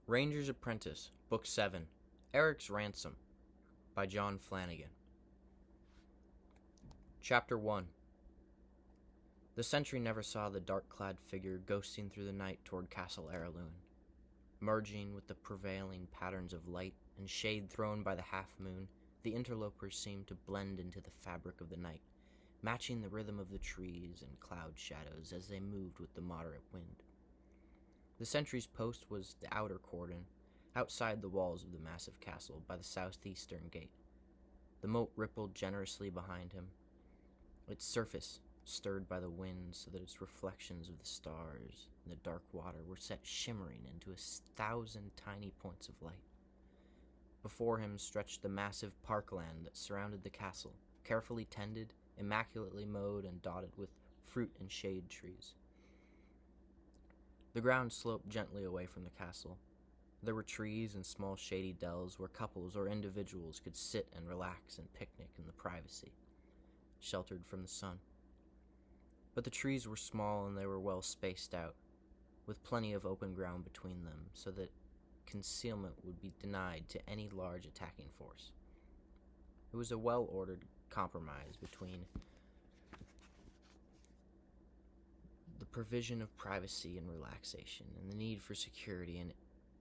Ranger's Apprentice, Book 7, Erak's Ransom, by John Flanagan. Chapter 1. The sentry never saw the dark-clad figure ghosting through the night toward Castle Heirloom, merging with the prevailing patterns of light and shade thrown by the half-moon. The interlopers seemed to blend into the fabric of the night, matching the rhythm of the trees and cloud shadows as they moved with the moderate wind. The sentry's post was the outer cordon, outside the walls of the massive castle by the southeastern gate. The moat rippled generously behind him, its surface stirred by the wind so that its reflections of the stars in the dark water were set shimmering into 1,000 tiny points of light. Before him stretched the massive parkland that surrounded the castle, carefully tended, immaculately mowed, and dotted with fruit and shade trees. The ground sloped gently away from the castle. There were trees and small shady dells where couples or individuals could sit and relax and picnic in the privacy, sheltered from the sun. But the trees were small and they were well spaced out, with plenty of open ground between them so that concealment would be denied to any large attacking force. It was a well-ordered compromise between the provision of privacy and relaxation and the need for security in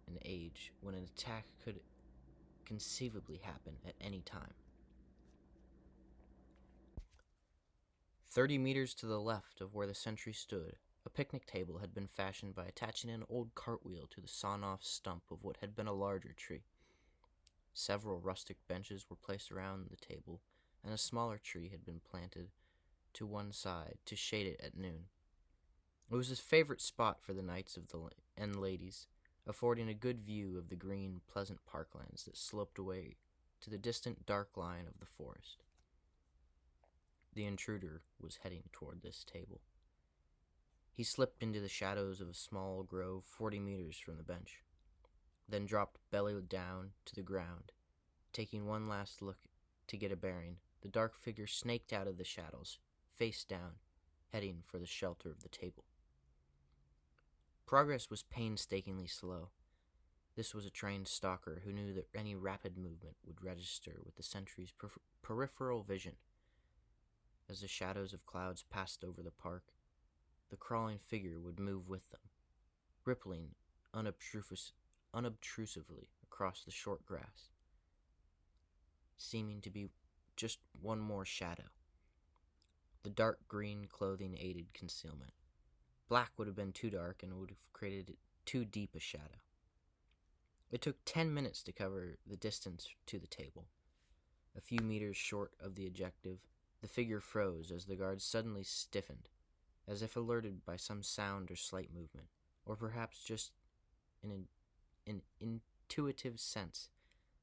an age when an attack could conceivably happen at any time. 30 meters to the left of where the sentry stood, a picnic table had been fashioned by attaching an old cartwheel to the sawn-off stump of what had been a larger tree. Several rustic benches were placed around the table, and a smaller tree had been planted to one side to shade it at noon. It was his favorite spot for the knights and ladies, affording a good view of the green, pleasant parklands that sloped away to the distant dark line of the forest. The intruder was heading toward this table. He slipped into the shadows of a small grove 40 meters from the bench, then dropped belly down to the ground. Taking one last look to get a bearing, the dark figure snaked out of the shadows, face down, heading for the shelter of the table. Progress was painstakingly slow. This was a trained stalker who knew that any rapid movement would register with the sentry's peripheral vision. As the shadows of clouds passed over the park, the crawling figure would move with them, rippling unobtrusively across the short grass, seeming to be just one more shadow. The dark green clothing aided concealment. Black would have been too dark and would have created too deep a shadow. It took 10 minutes to cover the distance to the table. A few meters short of the objective, the figure froze as the guard suddenly stiffened, as if alerted by some sound or slight movement, or perhaps just an intuitive sense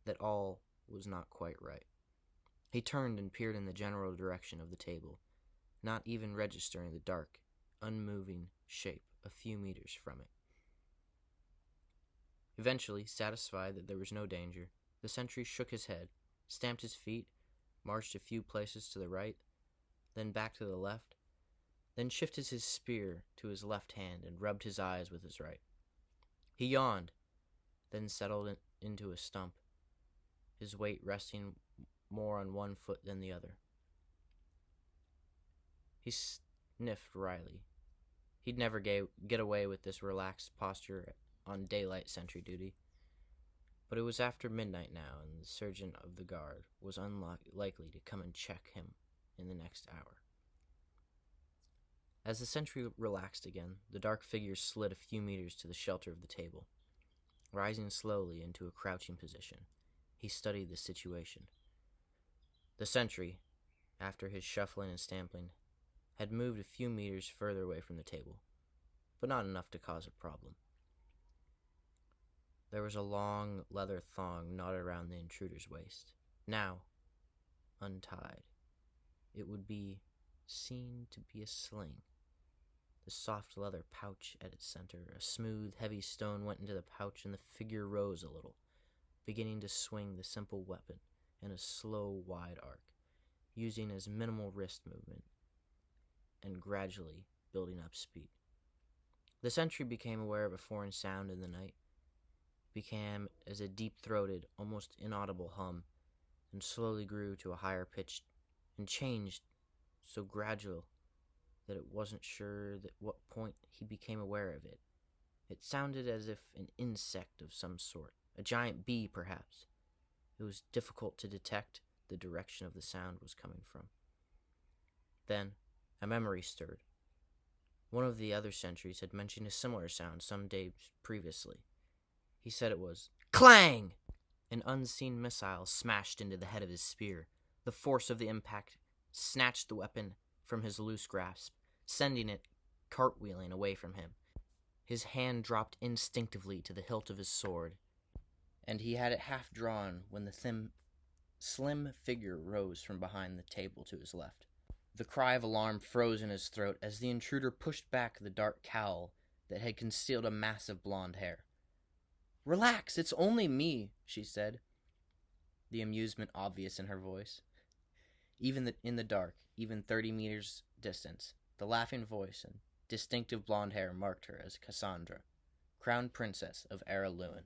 that all was not quite right. He turned and peered in the general direction of the table, not even registering the dark, unmoving shape a few meters from it. Eventually, satisfied that there was no danger, the sentry shook his head, stamped his feet, marched a few places to the right, then back to the left, then shifted his spear to his left hand and rubbed his eyes with his right. He yawned, then settled into a stump, his weight resting more on one foot than the other. He sniffed wryly. He'd never get away with this relaxed posture on daylight sentry duty. But it was after midnight now, and the sergeant of the guard was unlikely to come and check him in the next hour. As the sentry relaxed again, the dark figure slid a few meters to the shelter of the table. Rising slowly into a crouching position, he studied the situation. The sentry, after his shuffling and stamping, had moved a few meters further away from the table, but not enough to cause a problem. There was a long leather thong knotted around the intruder's waist. Now, untied, it would be seen to be a sling. The soft leather pouch at its center, a smooth, heavy stone went into the pouch, and the figure rose a little, beginning to swing the simple weapon in a slow, wide arc, using as minimal wrist movement, and gradually building up speed. The sentry became aware of a foreign sound in the night. became as a deep-throated, almost inaudible hum, and slowly grew to a higher pitch, and changed so gradual that it wasn't sure at what point he became aware of it. It sounded as if an insect of some sort, a giant bee perhaps. It was difficult to detect the direction of the sound was coming from. Then a memory stirred. One of the other sentries had mentioned a similar sound some days previously. He said it was clang! An unseen missile smashed into the head of his spear. The force of the impact snatched the weapon from his loose grasp, sending it cartwheeling away from him. His hand dropped instinctively to the hilt of his sword, and he had it half drawn when the slim figure rose from behind the table to his left. The cry of alarm froze in his throat as the intruder pushed back the dark cowl that had concealed a mass of blonde hair. "Relax, it's only me," she said, the amusement obvious in her voice. Even in the dark, even 30 meters distance, the laughing voice and distinctive blonde hair marked her as Cassandra, crown princess of Erak.